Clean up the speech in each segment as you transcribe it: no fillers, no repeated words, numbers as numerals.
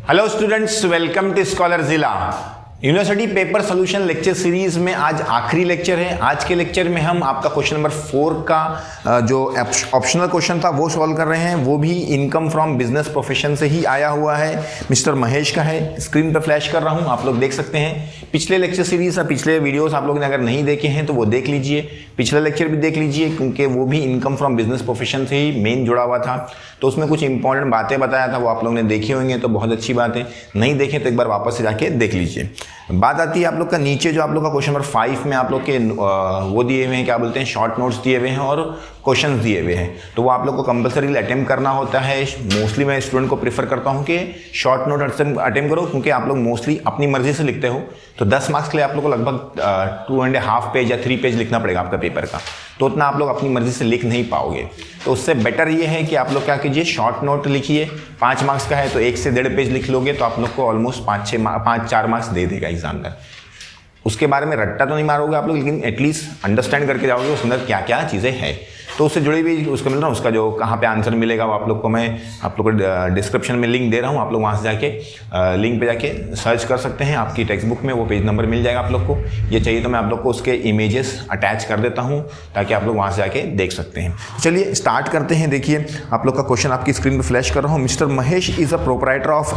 Hello students, welcome to scholar जिला university paper solution lecture series में आज आखिरी लेक्चर है। आज के लेक्चर में हम आपका क्वेश्चन नंबर 4 का जो ऑप्शनल क्वेश्चन था वो सॉल्व कर रहे हैं। वो भी इनकम फ्रॉम बिजनेस प्रोफेशन से ही आया हुआ है, मिस्टर महेश का है। स्क्रीन पर फ्लैश कर रहा हूं, आप लोग देख सकते हैं। पिछले लेक्चर सीरीज और पिछले वीडियोस आप लोगों ने अगर नहीं देखे हैं तो वो देख लीजिए, पिछला लेक्चर भी देख लीजिए, क्योंकि वो भी इनकम फ्रॉम बिजनेस प्रोफेशन से ही मेन जुड़ा हुआ था। तो उसमें कुछ इंपॉर्टेंट बातें बताया था, वो आप लोगों ने देखी होंगे तो बहुत अच्छी बात है। नहीं देखे तो एक बार वापस से जाके देख लीजिए। बात आती है आप लोग का नीचे जो आप लोग का क्वेश्चन नंबर 5 में आप लोग के वो दिए हुए हैं, क्या बोलते हैं, शॉर्ट नोट्स दिए हुए हैं और क्वेश्चंस दिए हुए हैं। तो वो आप लोग को कंपलसरी अटेम्प्ट करना होता है। मोस्टली मैं स्टूडेंट को प्रीफर करता हूँ कि शॉर्ट नोट अटेम्प्ट करो, क्योंकि आप लोग मोस्टली अपनी मर्जी से लिखते हो। तो 10 मार्क्स के लिए आप लोग को लगभग 2.5 पेज या 3 पेज लिखना पड़ेगा आपका पेपर का। तो उतना आप लोग अपनी मर्जी से लिख नहीं पाओगे। तो उससे बेटर ये है कि आप लोग क्या कीजिए, शॉर्ट नोट लिखिए। 5 मार्क्स का है तो 1 से 1.5 पेज लिख लोगे तो आप लोग को ऑलमोस्ट 5-4 मार्क्स दे देगा एग्जामिनर। उसके बारे में रट्टा तो नहीं मारोगे आप लोग, लेकिन एटलीस्ट अंडरस्टैंड करके जाओगे उसके अंदर क्या क्या चीज़ें हैं। तो उससे जुड़ी हुई उसका मिल रहा है, उसका जो कहाँ पे आंसर मिलेगा वो आप लोग को मैं आप लोग को डिस्क्रिप्शन में लिंक दे रहा हूँ। आप लोग वहाँ से जाके लिंक पे जाके सर्च कर सकते हैं। आपकी टेक्स्ट बुक में वो पेज नंबर मिल जाएगा आप लोग को। ये चाहिए तो मैं आप लोग को उसके इमेजेस अटैच कर देता हूँ ताकि आप लोग वहाँ से जाके देख सकते हैं। चलिए स्टार्ट करते हैं। देखिए आप लोग का क्वेश्चन आपकी स्क्रीन पर फ्लैश कर रहा हूँ। Mister Mahesh is a proprietor of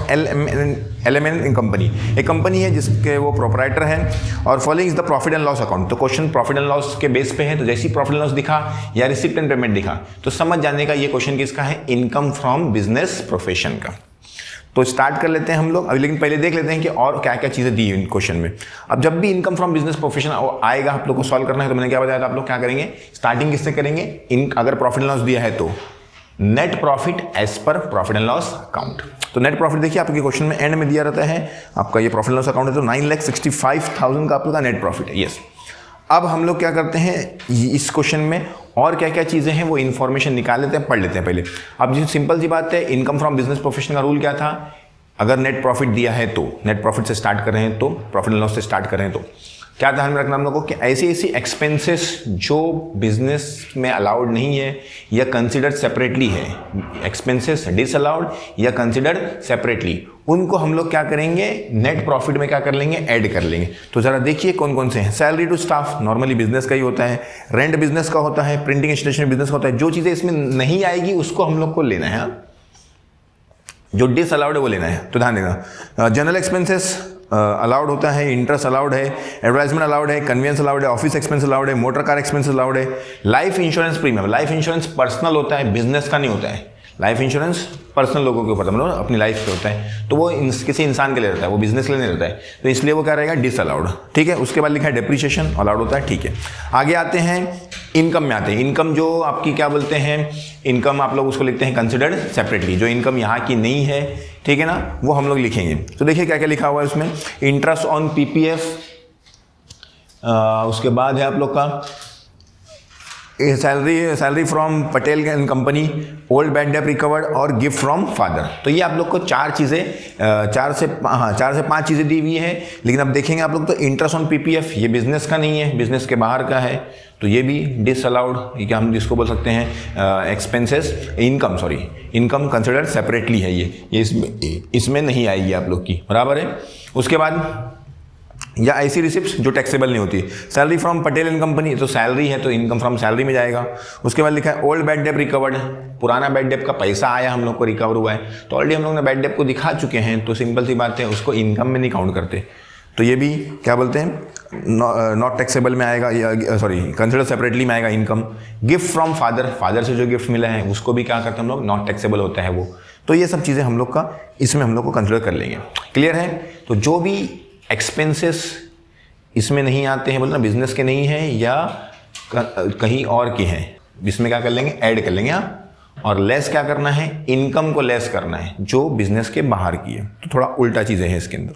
LMN company. एक कंपनी है जिसके वो प्रोपराइटर हैं और following is the profit and loss account. तो क्वेश्चन प्रॉफिट एंड लॉस के बेस पे है, तो जैसी प्रॉफिट एंड लॉस दिखा या रिसिप्ट एंड पेमेंट दिखा तो समझ जाने का ये क्वेश्चन किसका है, इनकम फ्रॉम बिजनेस प्रोफेशन का। तो स्टार्ट कर लेते हैं हम लोग अभी, लेकिन पहले देख लेते हैं कि और क्या क्या चीजें दी इन क्वेश्चन में। अब जब भी इनकम फ्रॉम बिजनेस प्रोफेशन आएगा आप लोग को सॉल्व करना है, तो मैंने क्या बताया था, आप लोग क्या करेंगे, स्टार्टिंग किससे करेंगे, अगर प्रॉफिट एंड लॉस दिया है तो net profit as per profit and loss account. तो नेट प्रॉफिट देखिए आपके क्वेश्चन में एंड में दिया रहता है, आपका ये प्रॉफिट एंड लॉस अकाउंट है तो 9,65,000 का आप लोग का नेट प्रॉफिट है। यस, अब हम लोग क्या करते हैं इस क्वेश्चन में और क्या क्या चीज़ें हैं वो इन्फॉर्मेशन निकाल लेते हैं, पढ़ लेते हैं पहले। अब जी सिंपल सी बात है, इनकम फ्रॉम बिजनेस प्रोफेशन का रूल क्या था, अगर नेट प्रॉफिट दिया है तो नेट प्रॉफिट से स्टार्ट कर रहे हैं, तो प्रॉफिट एंड लॉस से स्टार्ट कर रहे हैं तो क्या ध्यान में रखना हम लोगों को कि ऐसी एक्सपेंसेस जो बिजनेस में अलाउड नहीं है या कंसिडर्ड सेपरेटली है, एक्सपेंसेस डिसअलाउड या कंसिडर्ड सेपरेटली, उनको हम लोग क्या करेंगे, नेट प्रॉफिट में क्या कर लेंगे, ऐड कर लेंगे। तो जरा देखिए कौन कौन से हैं। Salary to staff normally business का ही होता है, रेंट बिजनेस का होता है, प्रिंटिंग स्टेशनरी बिजनेस का होता है। जो चीज़ें इसमें नहीं आएगी उसको हम लोग को लेना है, जो डिसअलाउड है वो लेना है। तो ध्यान देना, जनरल एक्सपेंसेस अलाउड होता है, इंटरेस्ट अलाउड है, एडवर्टाइजमेंट अलाउड है, कन्वेंस अलाउड है, ऑफिस एक्सपेंस अलाउड है, मोटर कार एक्सपेंस अलाउड है, life insurance premium. Life insurance personal होता है, बिजनेस का नहीं होता है। लाइफ इंश्योरेंस पर्सनल लोगों के ऊपर, मतलब अपनी लाइफ पे होता है, तो वो किसी इंसान के लिए रहता है, वो बिजनेस के लिए नहीं रहता है, तो इसलिए वो क्या रहेगा, डिसअलाउड। ठीक है, उसके बाद लिखा है डेप्रिसिएशन अलाउड होता है। ठीक है, आगे आते हैं इनकम में आते हैं। इनकम जो आपकी क्या बोलते हैं, इनकम आप लोग उसको लिखते हैं कंसिडर्ड सेपरेटली, जो इनकम यहाँ की नहीं है, ठीक है ना, वो हम लोग लिखेंगे। तो देखिए क्या क्या लिखा हुआ है उसमें, इंटरेस्ट ऑन PPF, उसके बाद है आप लोग का salary from Patel and company, old bad debt recovered और गिफ्ट फ्रॉम फादर। तो ये आप लोग को 4 से 5 चीज़ें दी हुई है। लेकिन अब देखेंगे आप लोग तो इंटरेस्ट ऑन PPF ये बिजनेस का नहीं है, बिजनेस के बाहर का है, तो ये भी डिसअलाउड, ये क्या हम जिसको बोल सकते हैं एक्सपेंसेस, इनकम कंसिडर्ड सेपरेटली है, ये इसमें नहीं आएगी आप लोग की, बराबर है। उसके बाद या ऐसी रिसिप्ट्स जो टैक्सेबल नहीं होती, salary from Patel and company, तो सैलरी है तो इनकम फ्रॉम सैलरी में जाएगा। उसके बाद लिखा है ओल्ड बैड डेट रिकवर्ड, पुराना बैड डेट का पैसा आया हम लोग को, रिकवर हुआ है, तो ऑलरेडी हम लोग ने बैड डेट को दिखा चुके हैं, तो सिंपल सी बात है उसको इनकम में नहीं काउंट करते। तो ये भी क्या बोलते हैं, नॉट टैक्सेबल में आएगा, कंसिडर सेपरेटली में आएगा इनकम। गिफ्ट फ्रॉम फादर से जो गिफ्ट मिला है उसको भी क्या करते हैं हम लोग, नॉट टैक्सेबल होता है वो। तो ये सब चीज़ें हम लोग का इसमें हम लोग को कंसिडर कर लेंगे। क्लियर है। तो जो भी एक्सपेंसेस इसमें नहीं आते हैं, मतलब बिजनेस के नहीं हैं या कहीं और के हैं, इसमें क्या कर लेंगे, ऐड कर लेंगे। और लेस क्या करना है, इनकम को लेस करना है जो बिजनेस के बाहर की है। तो थोड़ा उल्टा चीज़ें हैं इसके अंदर।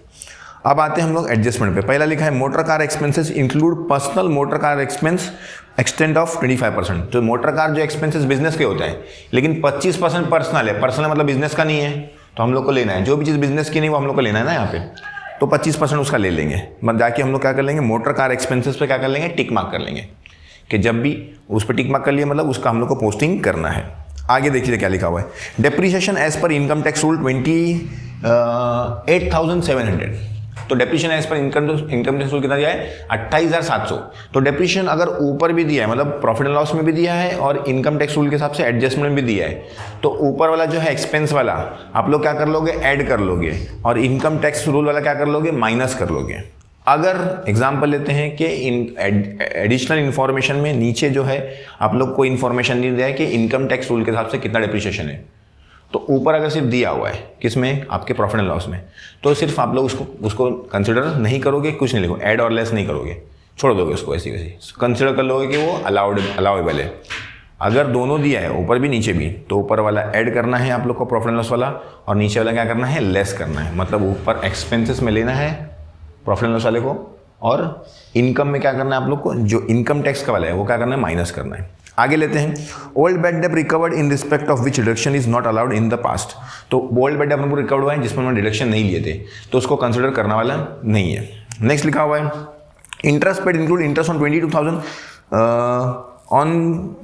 अब आते हैं हम लोग एडजस्टमेंट पे। पहला लिखा है motor car expenses include personal motor car expense extent of 25%। तो मोटर कार जो एक्सपेंसेस बिजनेस के होते हैं, लेकिन 25% पर्सनल है, पर्सनल मतलब बिजनेस का नहीं है, तो हम लोग को लेना है। जो भी चीज़ बिजनेस की नहीं वो हम लोग को लेना है ना यहाँ पे, तो 25% उसका ले लेंगे। मतलब जाके हम लोग क्या कर लेंगे, मोटर कार एक्सपेंसेस पे क्या कर लेंगे, टिक मार्क कर लेंगे कि जब भी उस पर टिक मार्क कर लिया मतलब उसका हम लोग को पोस्टिंग करना है। आगे देखिए क्या लिखा हुआ है, depreciation as per income tax rule 8,700, तो depreciation as per income tax rule कितना दिया है 28,700। तो डेप्रिशिएशन अगर ऊपर भी दिया है, मतलब प्रॉफिट एंड लॉस में भी दिया है और इनकम टैक्स रूल के हिसाब से एडजस्टमेंट में भी दिया है, तो ऊपर वाला जो है एक्सपेंस वाला आप लोग क्या कर लोगे, ऐड कर लोगे, और इनकम टैक्स रूल वाला क्या कर लोगे, माइनस कर लोगे। अगर एग्जाम्पल लेते हैं कि एडिशनल इन्फॉर्मेशन में नीचे जो है आप लोग को इन्फॉर्मेशन नहीं दिया है कि इनकम टैक्स रूल के हिसाब से कितना डेप्रिसिएशन है, तो ऊपर अगर सिर्फ दिया हुआ है किसमें, आपके प्रॉफिट एंड लॉस में, तो सिर्फ आप लोग उसको कंसिडर नहीं करोगे, कुछ नहीं लिखो, ऐड और लेस नहीं करोगे, छोड़ दोगे उसको ऐसी वैसी, कंसिडर कर लोगे कि वो अलाउेबल है। अगर दोनों दिया है ऊपर भी नीचे भी, तो ऊपर वाला ऐड करना है आप लोग को प्रॉफिट एंड लॉस वाला, और नीचे वाला क्या करना है, लेस करना है। मतलब ऊपर एक्सपेंसेस में लेना है प्रॉफिट एंड लॉस वाले को, और इनकम में क्या करना है आप लोग को, जो इनकम टैक्स का वाला है वो क्या करना है, माइनस करना है। आगे लेते हैं, old bad debt recovered in respect of which deduction is not allowed in the past. तो ओल्ड बैड डेट अपन को रिकवर्ड हुआ है जिसमें हमने डिडक्शन नहीं लिए थे, तो उसको कंसिडर करने वाला नहीं है। नेक्स्ट लिखा हुआ है, interest paid include interest on 22,000 on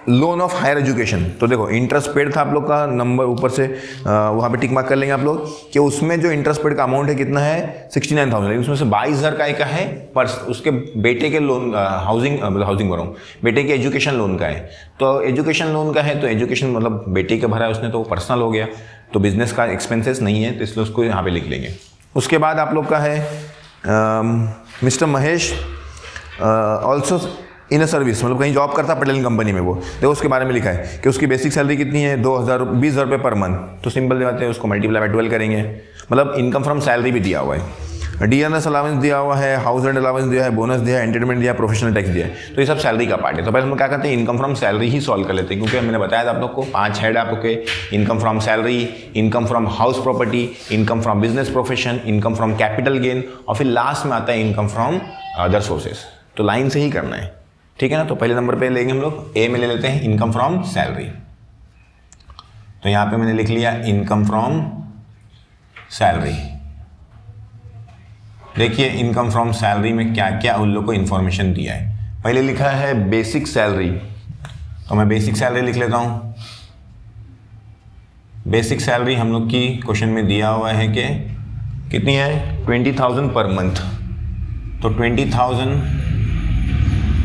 loan of higher education. तो देखो इंटरेस्ट पेड था आप लोग का, नंबर ऊपर से वहाँ पे टिक मार्क कर लेंगे आप लोग कि उसमें जो इंटरेस्ट पेड का अमाउंट है कितना है 69,000, लेकिन उसमें से 22,000 का एक है पर उसके बेटे के लोन, हाउसिंग बताऊँ, बेटे के एजुकेशन लोन का है। तो एजुकेशन लोन का है तो एजुकेशन मतलब बेटे का भरा है उसने, तो वो पर्सनल हो गया, तो बिजनेस का एक्सपेंसेस नहीं है, तो इसलिए उसको यहाँ पे लिख लेंगे। उसके बाद आप लोग का है mister Mahesh also in a service, मतलब कहीं जॉब करता पटेल कंपनी में, वो देखो उसके बारे में लिखा है कि उसकी बेसिक सैलरी कितनी है 20,000 रुपये पर मंथ, तो सिंपल बात है उसको मल्टीप्लाई बाय 12 करेंगे, मतलब इनकम फ्रॉम सैलरी भी दिया हुआ है, डीएनएस अलाउंस दिया हुआ है, हाउस रेंट अलाउंस दिया है, बोनस दिया है, एंटरटेनमेंट दिया है, प्रोफेशनल टैक्स दिया है, तो ये सब सैलरी का पार्ट है। तो पहले हम क्या करते हैं, income from salary he solve कर लेते हैं, क्योंकि मैंने बताया था आप लोग को 5 हेड आपके, income from salary, income from house property, income from business profession, income from capital gain, और फिर लास्ट में आता है इनकम फ्रॉम अदर सोर्सेज। तो लाइन से ही करना है, ठीक है ना। तो पहले नंबर पे लेंगे हम लोग, ए में ले लेते हैं इनकम फ्रॉम सैलरी। तो यहां पे मैंने लिख लिया इनकम फ्रॉम सैलरी। देखिए इनकम फ्रॉम सैलरी में क्या क्या उन लोग को इंफॉर्मेशन दिया है। पहले लिखा है बेसिक सैलरी, तो मैं बेसिक सैलरी लिख लेता हूं। बेसिक सैलरी हम लोग की क्वेश्चन में दिया हुआ है कि कितनी है, 20,000 पर मंथ। तो 20,000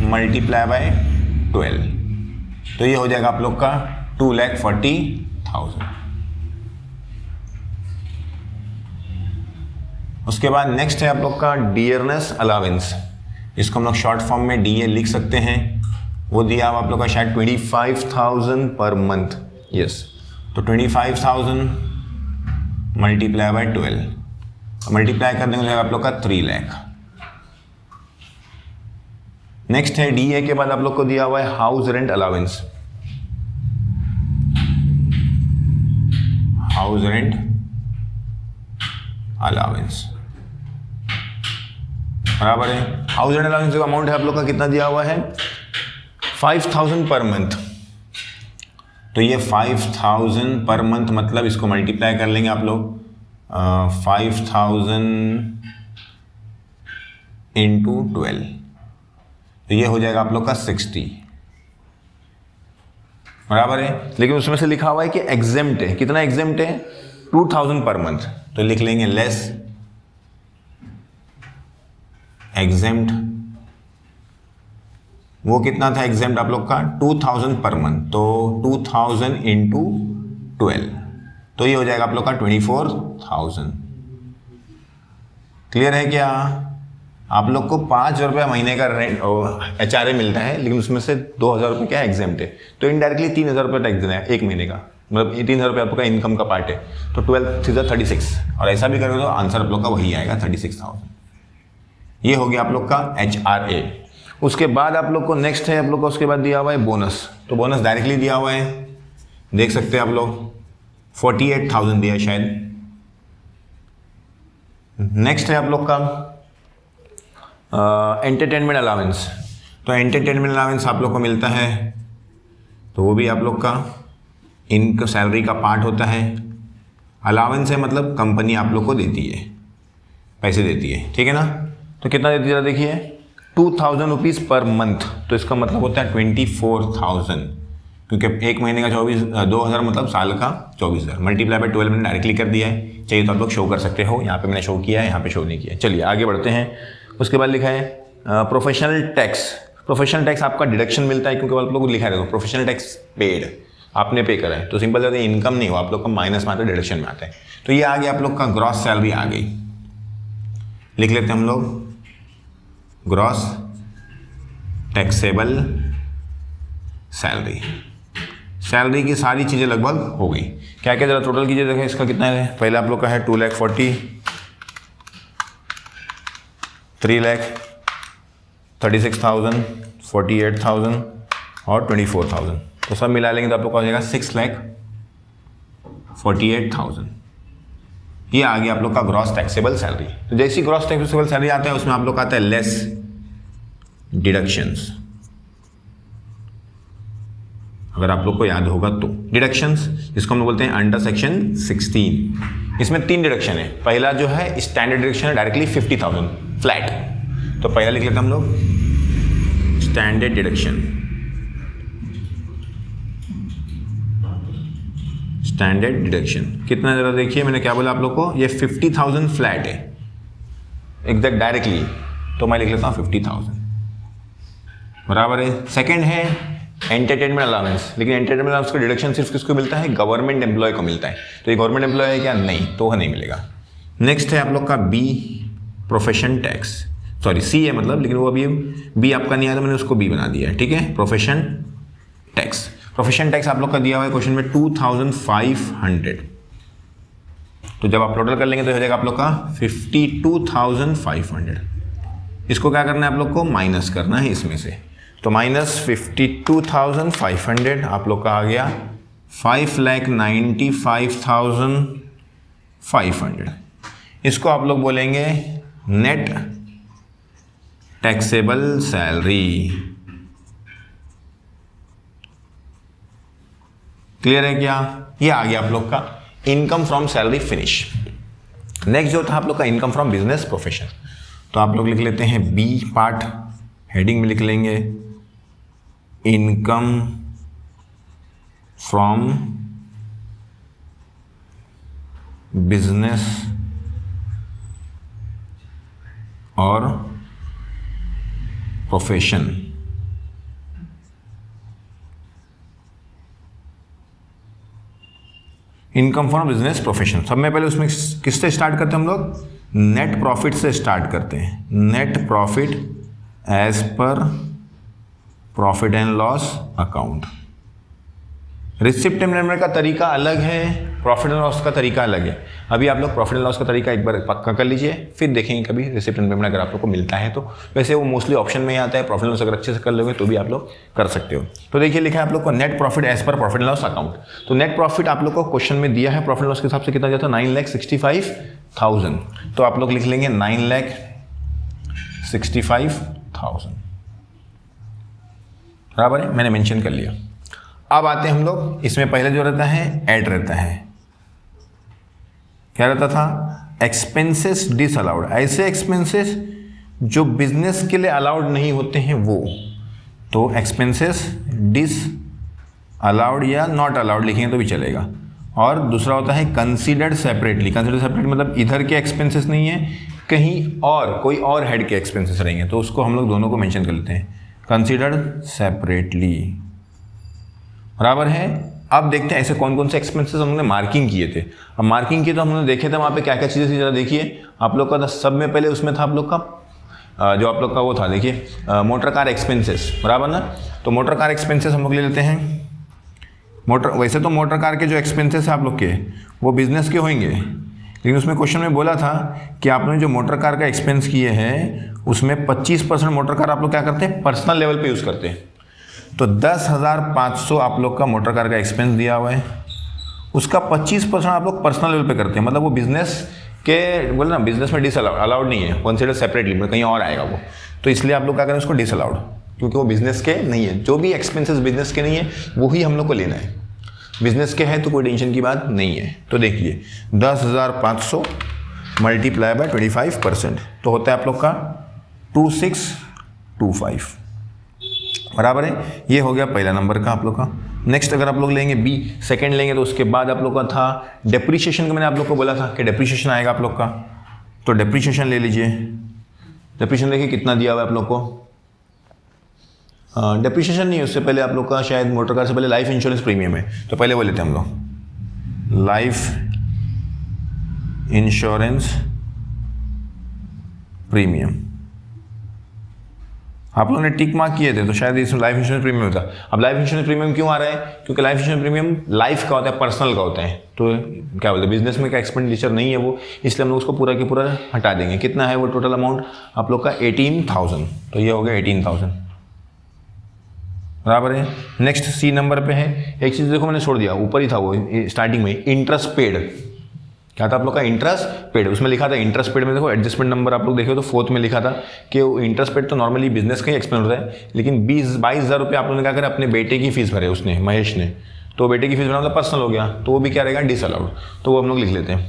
मल्टीप्लाई बाय 12, तो ये हो जाएगा आप लोग का 2,40,000। उसके बाद नेक्स्ट है आप लोग का डियरनेस अलावेंस, इसको हम लोग शॉर्ट फॉर्म में डीए लिख सकते हैं। वो दिया हुआ आप लोग का शायद 25,000 पर मंथ, यस। तो 25,000 मल्टीप्लाई बाय 12, मल्टीप्लाई कर देंगे आप लोग का 3 लाख। नेक्स्ट है डीए के बाद आप लोग को दिया हुआ है house rent allowance, house rent allowance बराबर है। हाउस रेंट अलाउंस का अमाउंट है आप लोग का कितना दिया हुआ है, 5,000 पर मंथ। तो ये 5,000 पर मंथ, मतलब इसको मल्टीप्लाई कर लेंगे आप लोग 5,000 इंटू 12, तो ये हो जाएगा आप लोग का 60 बराबर है। लेकिन उसमें से लिखा हुआ है कि एग्जेम्प्ट है, कितना एग्जेम्प्ट है 2,000 पर मंथ, तो लिख लेंगे लेस एग्जेम्प्ट। वो कितना था एग्जेम्प्ट आप लोग का 2,000 पर मंथ, तो 2,000 इंटू 12, तो ये हो जाएगा आप लोग का 24,000। क्लियर है क्या। आप लोग को 5 रुपये महीने का रेंट HRA मिलता है, लेकिन उसमें से 2,000 रुपये क्या एग्जेम्प्ट है, तो इनडायरेक्टली 3,000 रुपये टैक्स देना है एक महीने का, मतलब 3,000 रुपये आपका इनकम का पार्ट है। तो 12,36, और ऐसा भी करोगे तो आंसर आप लोग का वही आएगा 36,000। ये हो गया आप लोग का HRA। उसके बाद आप लोग को नेक्स्ट है आप लोग को उसके बाद दिया हुआ है बोनस। तो बोनस डायरेक्टली दिया हुआ है, देख सकते हैं आप लोग 48,000 दिया है शायद। नेक्स्ट है आप लोग का एंटरटेनमेंट अलाउंस। तो एंटरटेनमेंट अलाउंस आप लोग को मिलता है, तो वो भी आप लोग का इनकम सैलरी का पार्ट होता है। अलाउंस है मतलब कंपनी आप लोग को देती है, पैसे देती है, ठीक है ना। तो कितना देती है देखिए 2,000 रुपीज़ पर मंथ, तो इसका मतलब होता है 24,000 क्योंकि एक महीने का 2000 मतलब साल का 24,000 मल्टीप्लाई बाय 12 मैंने डायरेक्टली कर दिया है। चाहिए तो आप लोग शो कर सकते हो, यहाँ पे मैंने शो किया है, यहाँ पे शो नहीं किया है। चलिए आगे बढ़ते हैं। उसके बाद लिखा है प्रोफेशनल टैक्स। प्रोफेशनल टैक्स आपका डिडक्शन मिलता है, क्योंकि आप लोग लिखा है प्रोफेशनल टैक्स पेड, आपने पे करा है, तो सिंपल जाता है इनकम नहीं हो, आप लोग का माइनस में आता है, डिडक्शन में आता है। तो ये आ गया आप लोग का ग्रॉस सैलरी आ गई। लिख लेते हैं हम लोग ग्रॉस टैक्सेबल सैलरी। सैलरी की सारी चीज़ें लगभग हो गई। क्या क्या जरा टोटल कीजिए, देखें इसका कितना है। पहले आप लोग का है 2,40,000, 3,36,000, 48,000 और 24,000, तो सब मिला लेंगे तो आप लोग का हो जाएगा 6,48,000। ये आ गया आप लोग का ग्रॉस टैक्सेबल सैलरी। तो जैसी ग्रॉस टैक्सेबल सैलरी आता है उसमें आप लोग का आता है लेस डिडक्शंस। अगर आप लोग को याद होगा तो डिडक्शंस, जिसको हम लोग बोलते हैं अंडर सेक्शन 16, इसमें 3 डिडक्शन है। पहला जो है स्टैंडर्ड डिडक्शन है, डायरेक्टली 50,000 फ्लैट। तो पहला लिख लेते हैं हम लोग स्टैंडर्ड डिडक्शन। स्टैंडर्ड डिडक्शन कितना, जरा देखिए मैंने क्या बोला आप लोग को, ये 50,000 फ्लैट है एग्जैक्ट डायरेक्टली, तो मैं लिख लेता हूँ 50,000 बराबर है। सेकंड है एंटरटेनमेंट अलाउंस, लेकिन एंटरटेनमेंट अलाउंस का डिडक्शन सिर्फ किसको मिलता है, गवर्नमेंट एम्प्लॉय को मिलता है। तो ये गवर्नमेंट एम्प्लॉय है क्या, नहीं, तो वह नहीं मिलेगा। नेक्स्ट है आप लोग का B profession tax, sorry C है मतलब, लेकिन वो अभी बी आपका नहीं आया तो मैंने उसको बी बना दिया है, ठीक है। प्रोफेशन टैक्स, प्रोफेशन टैक्स आप लोग का दिया हुआ है क्वेश्चन में 2,500, तो जब आप टोटल कर लेंगे तो हो जाएगा आप लोग का 52,500। इसको क्या करना है आप लोग को, माइनस करना है इसमें से, तो माइनस 52,500 आप लोग का आ गया 5,95,500। इसको आप लोग बोलेंगे नेट टैक्सेबल सैलरी। क्लियर है क्या, ये आ गया आप लोग का income from salary finish. Next जो था आप लोग का इनकम फ्रॉम बिजनेस प्रोफेशन, तो आप लोग लिख लेते हैं बी पार्ट, हेडिंग में लिख लेंगे इनकम फ्रॉम बिजनेस और profession. Income from business profession, सब में पहले उसमें किससे स्टार्ट करते हैं हम लोग, नेट प्रॉफिट से स्टार्ट करते हैं। Net profit as per profit and loss account. Receipt payment का तरीका अलग है, प्रॉफिट एंड लॉस का तरीका अलग है। अभी आप लोग प्रॉफिट एंड लॉस का तरीका एक बार पक्का कर लीजिए, फिर देखेंगे कभी रिसिप्ट एंड पेमेंट अगर आप लोग को मिलता है तो। वैसे वो मोस्टली ऑप्शन में ही आता है, प्रॉफिट एंड लॉस अगर अच्छे से कर लोगे तो भी आप लोग कर सकते हो। तो देखिए लिखा है आप लोग को net profit as per profit and loss account. तो नेट प्रॉफिट आप लोग को क्वेश्चन में दिया है प्रॉफिट एंड लॉस के हिसाब से कितना जाता है, 9,65,000। तो आप लोग लिख लेंगे 9,65,000 बराबर है, मैंने मेंशन कर लिया। अब आते हैं हम लोग, इसमें पहले जो रहता है ऐड रहता है, क्या रहता था, एक्सपेंसेस डिसअलाउड। ऐसे एक्सपेंसेस जो बिजनेस के लिए अलाउड नहीं होते हैं वो, तो एक्सपेंसेस डिसअलाउड या नॉट अलाउड लिखेंगे तो भी चलेगा। और दूसरा होता है कंसीडर्ड सेपरेटली। कंसीडर्ड सेपरेट मतलब इधर के एक्सपेंसेस नहीं है, कहीं और कोई और हेड के एक्सपेंसेस रहेंगे, तो उसको हम लोग दोनों को मेंशन कर लेते हैं, कंसीडर्ड सेपरेटली बराबर है। अब देखते हैं ऐसे कौन कौन से एक्सपेंसेस हमने मार्किंग किए थे। अब मार्किंग किए तो हमने देखे थे वहाँ पे क्या क्या चीज़ें थी, जरा देखिए आप लोग का। सब में पहले उसमें था आप लोग का जो आप लोग का वो था, देखिए मोटर कार एक्सपेंसेस बराबर ना। तो मोटर कार एक्सपेंसेस हम लोग ले लेते हैं। वैसे तो मोटर कार के जो एक्सपेंसेस है आप लोग के वो बिजनेस के होंगे, लेकिन उसमें क्वेश्चन में बोला था कि आपने जो मोटर कार का एक्सपेंस किए हैं उसमें 25% मोटर कार आप लोग क्या करते हैं, पर्सनल लेवल पे यूज़ करते हैं। तो 10,500 आप लोग का मोटर कार का एक्सपेंस दिया हुआ है, उसका 25% आप लोग पर्सनल लेवल पे करते हैं। मतलब वो बिजनेस के बोले ना, बिजनेस में अलाउड नहीं है, कंसीडर सेपरेटली, मतलब कहीं और आएगा वो। तो इसलिए आप लोग क्या करें, उसको डिसअलाउड, क्योंकि वो बिजनेस के नहीं है। जो भी एक्सपेंसेस बिजनेस के नहीं है वही हम लोग को लेना है, बिजनेस के है तो कोई टेंशन की बात नहीं है। तो देखिए 10,500 मल्टीप्लाई बाय 25% तो होता है आप लोग का 2625। बराबर है। ये हो गया पहला नंबर का आप लोग का। नेक्स्ट अगर आप लोग लेंगे बी सेकंड लेंगे तो उसके बाद आप लोग का था डेप्रीशिएशन का। मैंने आप लोग को बोला था कि डेप्रीशिएशन आएगा आप लोग का, तो डेप्रीशिएशन ले लीजिए। डेप्रीशिएशन देखिए कितना दिया हुआ है आप लोग को। डेप्रीशिएशन नहीं है, उससे पहले आप लोग का शायद मोटर कार से पहले लाइफ इंश्योरेंस प्रीमियम है, तो पहले वो लेते हैं हम लोग। लाइफ इंश्योरेंस प्रीमियम आप लोगों ने टिक मार्क किए थे तो शायद इसमें लाइफ इंश्योरेंस प्रीमियम होता। अब लाइफ इंश्योरेंस प्रीमियम क्यों आ रहा है? क्योंकि लाइफ इंश्योरेंस प्रीमियम लाइफ का होता है, पर्सनल का होता है, तो क्या बोलते हैं बिजनेस में का एक्सपेंडिचर नहीं है वो, इसलिए हम लोग उसको पूरा के पूरा हटा देंगे। कितना है वो टोटल अमाउंट आप लोग का 18,000, तो ये हो गया 18,000 बराबर है। नेक्स्ट सी नंबर पे है, एक चीज़ देखो मैंने छोड़ दिया, ऊपर ही था वो स्टार्टिंग में, इंटरेस्ट पेड। क्या था आप लोग का? Interest paid. उसमें लिखा था इंटरेस्ट पेड में देखो एडजस्टमेंट नंबर आप लोग देखो तो 4th में लिखा था कि वो इंटरेस्ट पेड तो नॉर्मली बिजनेस का ही एक्सपेंस होता है, लेकिन 22,000 रुपये आप लोगों ने क्या करा, अपने बेटे की फीस भरे उसने, महेश ने, तो बेटे की फीस भरा मतलब पर्सनल हो गया, तो वो भी क्या रहेगा, डिसअलाउड, तो वो हम लोग लिख लेते हैं।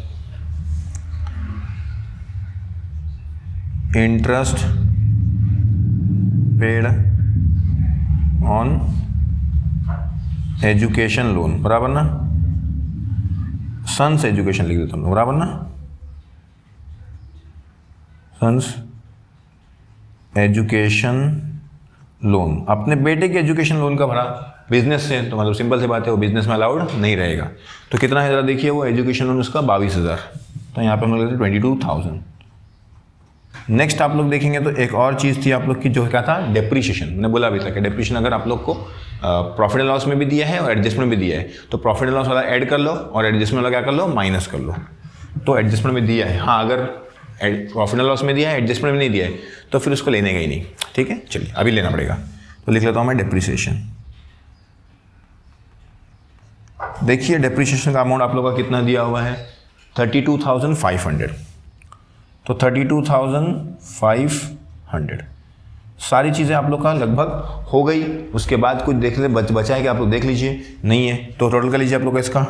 Interest paid on education loan, बराबर ना, सन्स एजुकेशन लिख देता हूँ, बराबर ना, सन्स एजुकेशन लोन, अपने बेटे के एजुकेशन लोन का भरा बिजनेस से, तो मतलब सिंपल सी बात है वो बिजनेस में अलाउड नहीं रहेगा। तो कितना है जरा देखिए, वो एजुकेशन लोन उसका 22,000, तो यहाँ पे हम लोग लेते 22,000। नेक्स्ट आप लोग देखेंगे तो एक और चीज़ थी आप लोग की, जो क्या था, डेप्रीशिएशन। मैंने बोला अभी तक डेप्रीशिएशन अगर आप लोग को प्रॉफिट एंड लॉस में भी दिया है और एडजस्टमेंट में भी दिया है, तो प्रॉफिट एंड लॉस वाला ऐड कर लो और एडजस्टमेंट वाला क्या कर लो, माइनस कर लो। तो एडजस्टमेंट में दिया है, हाँ अगर प्रॉफिट एंड लॉस में दिया है एडजस्टमेंट में नहीं दिया है तो फिर उसको लेने का ही नहीं, ठीक है। चलिए अभी लेना पड़ेगा, तो लिख लेता हूँ मैं डेप्रीशिएशन। देखिए डेप्रीशिएशन का अमाउंट आप लोग का कितना दिया हुआ है, 32,500, तो 32,500 सारी चीज़ें आप लोग का लगभग हो गई। उसके बाद कुछ देख ले बचा है कि आप लोग देख लीजिए, नहीं है तो टोटल कर लीजिए आप लोग का इसका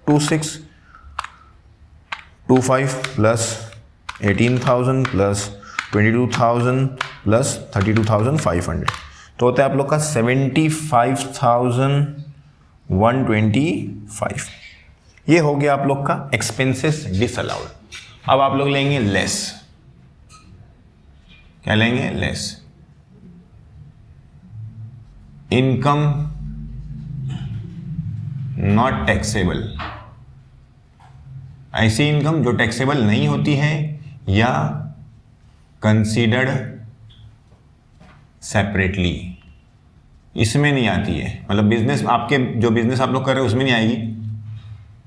2625 प्लस 18,000 प्लस 22,000 प्लस 32,500, तो होता है आप लोग का 75,125। ये हो गया आप लोग का एक्सपेंसेस डिसअलाउड। अब आप लोग लेंगे लेस, क्या लेंगे, लेस इनकम नॉट टैक्सेबल, ऐसी इनकम जो टैक्सेबल नहीं होती है या कंसीडर्ड सेपरेटली, इसमें नहीं आती है, मतलब बिजनेस आपके जो बिजनेस आप लोग कर रहे हो उसमें नहीं आएगी,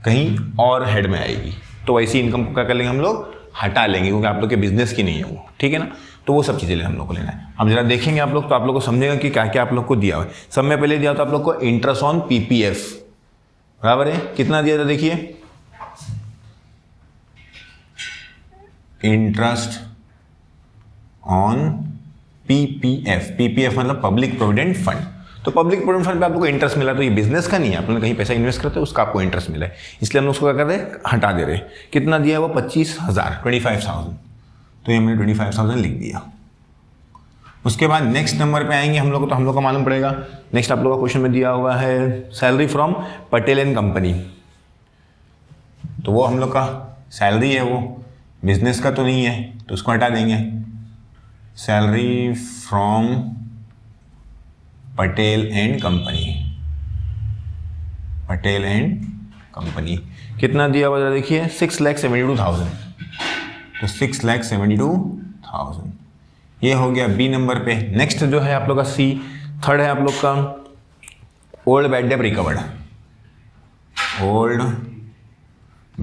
कहीं और हेड में आएगी, तो ऐसी इनकम को क्या कर लेंगे हम लोग, हटा लेंगे, क्योंकि आप लोग के बिजनेस की नहीं है वो, ठीक है ना। तो वो सब चीज़ें हम लोग को लेना है। अब जरा देखेंगे आप लोग तो आप लोग को समझेगा कि क्या क्या आप लोग को दिया हुआ है। सब में पहले दिया तो आप लोग को इंटरेस्ट ऑन पीपीएफ, बराबर है, कितना दिया था देखिए, इंटरेस्ट ऑन पीपीएफ, पीपीएफ मतलब पब्लिक प्रोविडेंट फंड, तो पब्लिक प्रोविडेंट फंड पे आप लोग को इंटरेस्ट मिला, तो ये बिजनेस का नहीं है, आप लोगों ने कहीं पैसा इन्वेस्ट करते हो उसका आपको इंटरेस्ट मिला है, इसलिए हम लोग उसको क्या कर रहे हैं, हटा दे रहे हैं। कितना दिया है वो, 25,000, 25,000, तो ये हमने 25,000 लिख दिया। उसके बाद नेक्स्ट नंबर पे आएंगे हम लोग, तो हम लोग को मालूम पड़ेगा, नेक्स्ट आप लोग का क्वेश्चन में दिया हुआ है salary from Patel and company, तो वो हम लोग का सैलरी है, वो बिजनेस का तो नहीं है, तो उसको हटा देंगे। Salary from Patel and company, Patel and company कितना दिया हुआ देखिए, 6,72,000, तो 6,72,000 ये हो गया बी नंबर पे। नेक्स्ट जो है आप लोग का सी, थर्ड है आप लोग का old bad debt recovered, old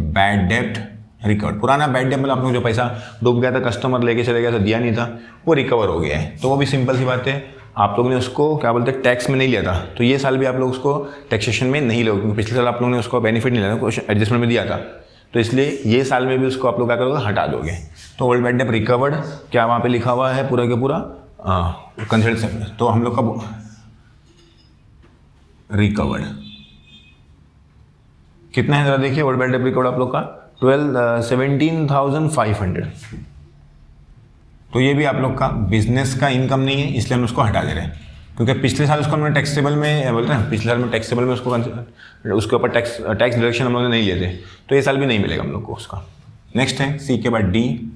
bad debt recovered, पुराना बैड डेट मतलब आप लोग जो पैसा डूब गया था, कस्टमर लेके चले गया था, दिया नहीं था, वो रिकवर हो गया है, तो वो भी सिंपल सी बात है, आप लोगों ने उसको क्या बोलते हैं टैक्स में नहीं लिया था, तो ये साल भी आप लोग उसको टैक्सेशन में नहीं लोगे, क्योंकि पिछले साल आप लोगों ने उसको बेनिफिट नहीं लिया था, एडजस्टमेंट में दिया था, तो इसलिए ये साल में भी उसको आप लोग क्या करोगे, हटा दोगे। तो ओल्ड बैड डेट रिकवर्ड क्या वहाँ पे लिखा हुआ है पूरा के पूरा कंसल्ट, तो हम लोग का रिकवर्ड कितना है जरा देखिए, ओल्ड बैड डेट रिकवर्ड आप लोग का 17,500, तो ये भी आप लोग का बिजनेस का इनकम नहीं है, इसलिए हम उसको हटा दे रहे हैं। क्योंकि पिछले साल उसको हमने टैक्सेबल में बोलते हैं, पिछले साल में टैक्सेबल में उसके ऊपर टैक्स डिडक्शन हम लोगों ने नहीं लिए थे, तो ये साल भी नहीं मिलेगा हम लोग को उसका। नेक्स्ट है सी के बाद डी।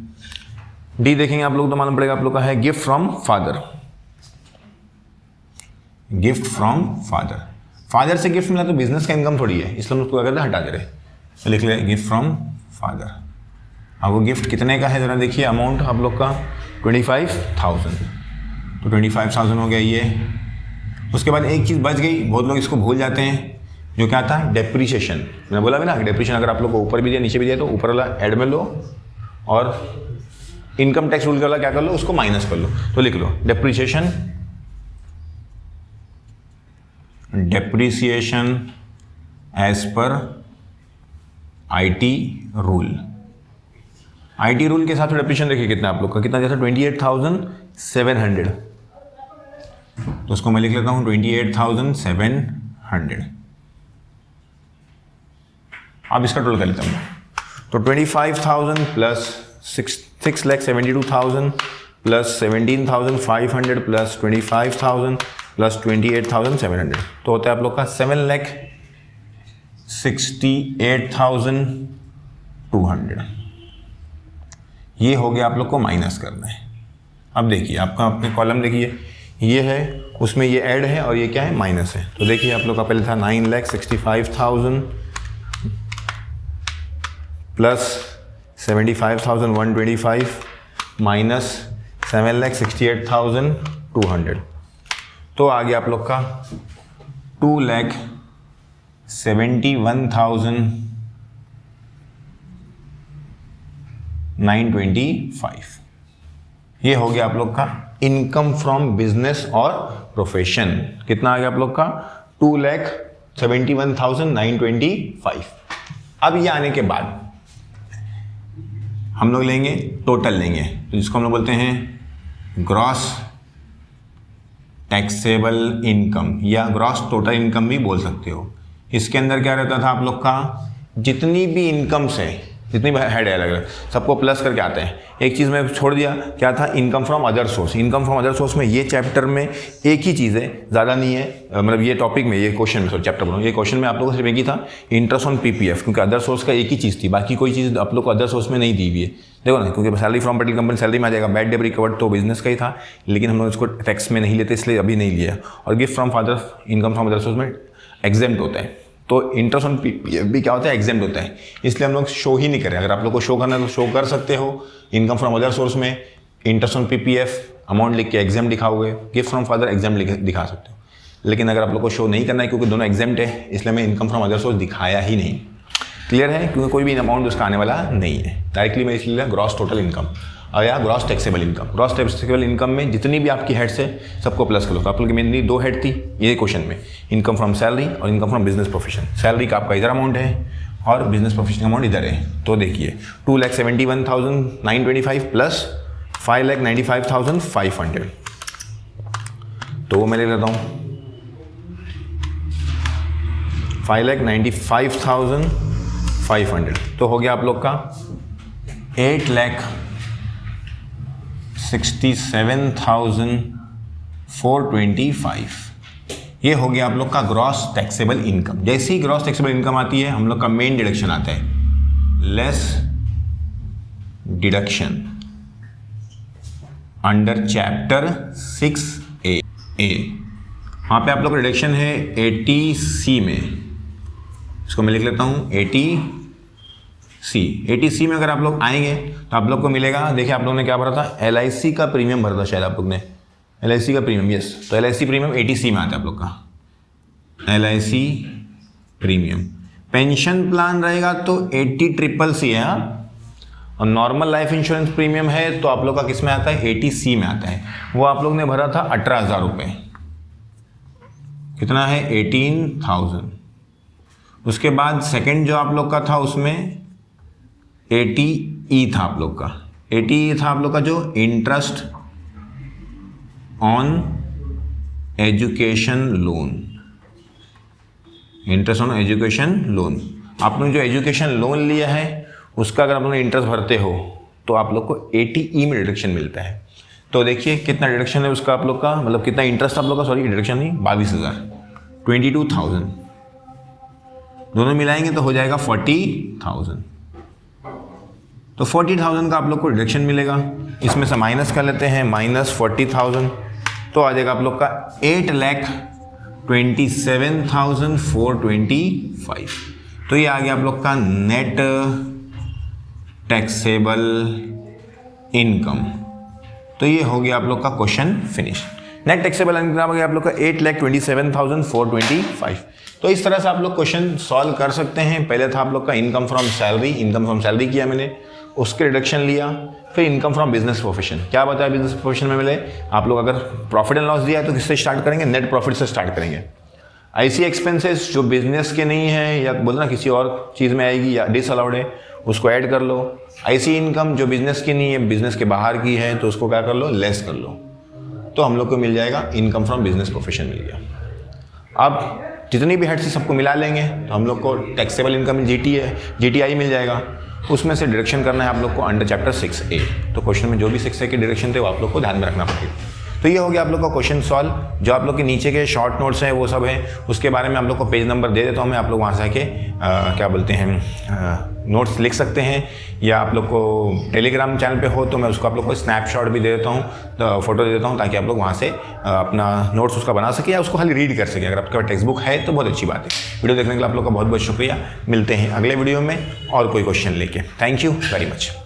डी देखेंगे आप लोग तो मालूम पड़ेगा आप लोग का है gift from father. Gift from father, father से गिफ्ट मिला तो बिजनेस का इनकम थोड़ी है, इसलिए हम उसको क्या करते हैं हटा दे रहे, तो लिख ले गिफ्ट फ्रॉम फादर। अब वो गिफ्ट कितने का है जरा देखिए, अमाउंट आप लोग का 25,000, तो 25,000 हो गया ये। उसके बाद एक चीज़ बच गई, बहुत लोग इसको भूल जाते हैं, जो क्या था डेप्रीशिएशन। मैंने बोला भी ना डेप्रीशिएशन अगर आप लोग को ऊपर भी दिया नीचे भी दिया तो ऊपर वाला ऐड में लो और इनकम टैक्स रूल वाला क्या कर लो उसको माइनस कर लो, तो लिख लो depreciation, depreciation as per IT rule. IT rule के साथ डेप्रीशिएशन देखिए कितना आप लोग का कितना जैसा 28,700, तो उसको मैं लिख लेता हूं 28,700। अब इसका टोटल कर लेता हूं, तो 25,000 प्लस 6,72,000 प्लस 17,500 प्लस 25,000 प्लस 28,700, तो होता है आप लोग का 7,68,200। ये हो गया आप लोग को माइनस करना है। अब देखिए आपका अपने कॉलम देखिए, ये है उसमें ये ऐड है और ये क्या है माइनस है, तो देखिए आप लोग का पहले था 9,65,000 प्लस 75,125 माइनस 7,68,200, तो आ गया आप लोग का 2,71,925। ये हो गया आप लोग का इनकम फ्रॉम बिजनेस और प्रोफेशन। कितना आ गया आप लोग का 2,71,925। अब ये आने के बाद हम लोग लेंगे टोटल लेंगे, तो जिसको हम लोग बोलते हैं ग्रॉस टैक्सेबल इनकम या ग्रॉस टोटल इनकम भी बोल सकते हो। इसके अंदर क्या रहता था आप लोग का जितनी भी इनकम्स है, जितनी भी हेड है अलग अलग सबको प्लस करके आते हैं। एक चीज़ मैं छोड़ दिया, क्या था income from other source. Income from other source में ये चैप्टर में एक ही चीज़ है, ज़्यादा नहीं है, मतलब ये टॉपिक में ये क्वेश्चन में चैप्टर बोलो ये क्वेश्चन में आप लोगों को सिर्फ एक ही था इंटरेस्ट ऑन पीपीएफ, क्योंकि अदर सोर्स का एक ही चीज़ थी, बाकी कोई चीज़ आप लोग को अदर सोर्स में नहीं दी हुई है। देखो ना, क्योंकि salary from particular company salary में आ जाएगा, बैड डेट रिकवर्ड तो बिजनेस का ही था, लेकिन हम लोग इसको टैक्स में नहीं लेते इसलिए अभी नहीं लिया। और gift from father income from other source में एग्जेम्प्ट होता है, तो इंटरेस्ट ऑन पीपीएफ भी क्या होता है एग्जेम्प्ट होता है, इसलिए हम लोग शो ही नहीं करें। अगर आप लोग को शो करना है तो शो कर सकते हो, इनकम फ्रॉम अदर सोर्स में इंटरेस्ट ऑन पीपीएफ अमाउंट लिख के एग्जेम्प्ट दिखाओगे, गिफ्ट फ्रॉम फादर एग्जेम्प्ट दिखा सकते हो। लेकिन अगर आप लोग को शो नहीं करना है क्योंकि दोनों एग्जेम्प्ट है, इसलिए मैं इनकम फ्रॉम अदर सोर्स दिखाया ही नहीं। क्लियर है, क्योंकि कोई भी अमाउंट उसका आने वाला नहीं है। डायरेक्टली मैं इसलिए ग्रॉस टोटल इनकम और या gross taxable income. Gross taxable income में जितनी भी आपकी हेड्स है सबको प्लस कर लो। आप लोग की मेनली दो हेड थी ये क्वेश्चन में, इनकम फ्रॉम सैलरी और income from business profession. Salary का आपका इधर अमाउंट है और बिजनेस प्रोफेशन अमाउंट इधर है, तो देखिए 2,71,925 प्लस 5,95,500, तो वो मैं ले लेता हूँ 5,95,500, तो हो गया आप लोग का 8,67,425। ये हो गया आप लोग का ग्रॉस टैक्सेबल इनकम। जैसे ही ग्रॉस टैक्सेबल इनकम आती है हम लोग का मेन डिडक्शन आता है, less deduction under chapter 6A। वहाँ पे आप लोग का डिडक्शन है 80C में, इसको मैं लिख लेता हूँ 80C में अगर आप लोग आएंगे तो आप लोग को मिलेगा, देखिए आप लोगों ने क्या भरा था LIC का प्रीमियम भरा था शायद आप लोग ने, LIC का प्रीमियम, यस, तो LIC प्रीमियम 80C में आता है आप लोग का LIC प्रीमियम। पेंशन प्लान रहेगा तो 80CCC है, और नॉर्मल लाइफ इंश्योरेंस प्रीमियम है तो आप लोग का किस में आता है 80C में आता है। वो आप लोग ने भरा था 18,000 रुपये, कितना है 18,000। उसके बाद सेकंड जो आप लोग का था उसमें 80E था आप लोग का, 80E था आप लोग का जो interest on education loan, interest on education loan. आपने जो एजुकेशन लोन लिया है उसका अगर आप लोग इंटरेस्ट भरते हो तो आप लोग को 80E में डिडक्शन मिलता है। तो देखिए कितना डिडक्शन है उसका आप लोग का, मतलब कितना इंटरेस्ट आप लोग का, सॉरी डिडक्शन नहीं, 22,000, 22,000 दोनों मिलाएंगे तो हो जाएगा 40,000। तो 40,000 का आप लोग को डिडक्शन मिलेगा, इसमें से माइनस कर लेते हैं, -40,000 तो आ जाएगा आप लोग का 8,27,425। तो ये आ गया आप लोग का नेट टैक्सेबल इनकम। तो ये हो गया आप लोग का question finish. Net taxable income आ गया आप लोग का 8,27,425। तो इस तरह से आप लोग क्वेश्चन सॉल्व कर सकते हैं। पहले था आप लोग का इनकम फ्रॉम सैलरी किया मैंने, उसके रिडक्शन लिया, फिर इनकम फ्रॉम बिजनेस प्रोफेशन। क्या बताया बिजनेस प्रोफेशन में मिले आप लोग, अगर प्रॉफिट एंड लॉस दिया है तो किससे स्टार्ट करेंगे, नेट प्रॉफिट से स्टार्ट करेंगे। ऐसी एक्सपेंसेस जो बिजनेस के नहीं है या बोलना किसी और चीज़ में आएगी या डिसअलाउड है, उसको ऐड कर लो। ऐसी इनकम जो बिजनेस की नहीं है, बिजनेस के बाहर की है, तो उसको क्या कर लो, लेस कर लो। तो हम लोग को मिल जाएगा इनकम फ्रॉम बिजनेस प्रोफेशन मिल गया। अब जितनी भी हेड से सबको मिला लेंगे तो हम लोग को टैक्सेबल इनकम GTI मिल जाएगा। उसमें से डिडक्शन करना है आप लोग को अंडर चैप्टर 6A। तो क्वेश्चन में जो भी 6A के डिडक्शन थे वो आप लोग को ध्यान में रखना पड़ेगा। तो ये हो गया आप लोग का क्वेश्चन सॉल्व। जो आप लोग के नीचे के शॉर्ट नोट्स हैं वो सब है, उसके बारे में आप लोग को पेज नंबर दे देता हूँ मैं, आप लोग वहाँ से आके क्या बोलते हैं नोट्स लिख सकते हैं, या आप लोग को टेलीग्राम चैनल पे हो तो मैं उसको आप लोग को स्नैपशॉट भी दे देता हूँ, तो फोटो दे देता हूँ, ताकि आप लोग वहाँ से अपना नोट्स उसका बना सके या उसको खाली रीड कर सके। अगर आपके पास टेक्स्ट बुक है तो बहुत अच्छी बात है। वीडियो देखने के लिए आप लोग का बहुत बहुत शुक्रिया। मिलते हैं अगले वीडियो में और कोई क्वेश्चन लेके। Thank you very much.